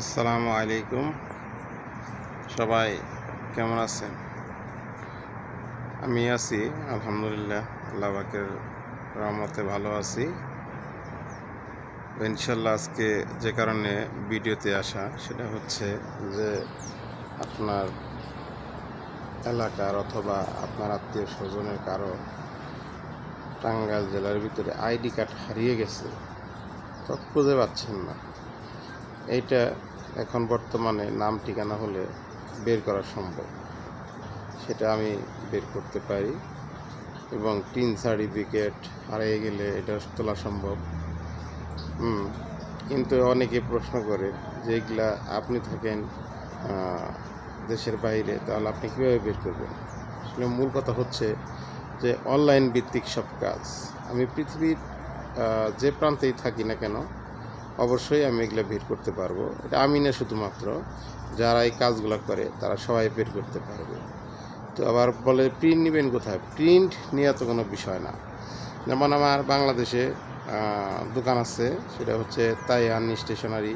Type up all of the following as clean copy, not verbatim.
আসসালামু আলাইকুম। সবাই কেমন আছেন? আমি আছি আলহামদুলিল্লাহ, আল্লাহ পাকের রহমতে ভালো আছি। ইনশাল্লাহ আজকে যে কারণে ভিডিওতে আসা সেটা হচ্ছে যে আপনার এলাকার অথবা আপনার আত্মীয় স্বজনের কারো টাঙ্গাইল জেলার ভিতরে আইডি কার্ড হারিয়ে গেছে, তো খুঁজে পাচ্ছেন না। এইটা এখন বর্তমানে নাম ঠিকানা হলে বের করা সম্ভব, সেটা আমি বের করতে পারি এবং টিন সার্টিফিকেট হারিয়ে গেলে এটা তোলা সম্ভব। কিন্তু অনেকে প্রশ্ন করে যে এগুলা আপনি থাকেন দেশের বাইরে, তাহলে আপনি কীভাবে বের করবেন? আসলে মূল কথা হচ্ছে যে অনলাইন ভিত্তিক সব কাজ আমি পৃথিবীর যে প্রান্তেই থাকি না কেন অবশ্যই আমি এগুলো বের করতে পারবো। এটা আমি না, শুধুমাত্র যারা এই কাজগুলো করে তারা সবাই বের করতে পারবে। তো আবার বলে প্রিন্ট নেবেন কোথায়? প্রিন্ট নেওয়া তো কোনো বিষয় না। যেমন আমার বাংলাদেশে দোকান আছে, সেটা হচ্ছে তাইয়ান স্টেশনারি।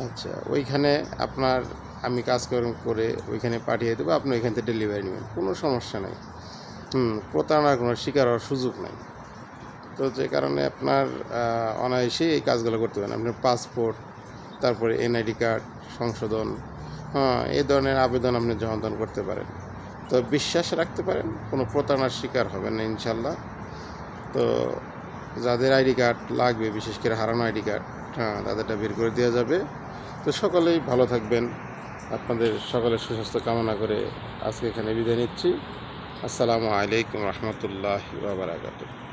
আচ্ছা, ওইখানে আপনার আমি কাজকর্ম করে ওইখানে পাঠিয়ে দেবো, আপনি ওইখান থেকে ডেলিভারি নেবেন, কোনো সমস্যা নেই। প্রতারণার কোনো শিকার হওয়ার সুযোগ নেই। তো যে কারণে আপনার অনায়াসেই এই কাজগুলো করতে পারেন। আপনার পাসপোর্ট, তারপরে এনআইডি কার্ড সংশোধন, এই ধরনের আবেদন আপনি জমাদান করতে পারেন। তো বিশ্বাস রাখতে পারেন, কোনো প্রতারণার শিকার হবেন না ইনশাল্লাহ। তো যাদের আইডি কার্ড লাগবে, বিশেষ করে হারানো আইডি কার্ড, তাদেরটা বের করে দেওয়া যাবে। তো সকলেই ভালো থাকবেন। আপনাদের সকলের সুস্বাস্থ্য কামনা করে আজকে এখানে বিদায় নিচ্ছি। আসসালামু আলাইকুম রহমতুল্লাহি ওয়া বারাকাতুহু।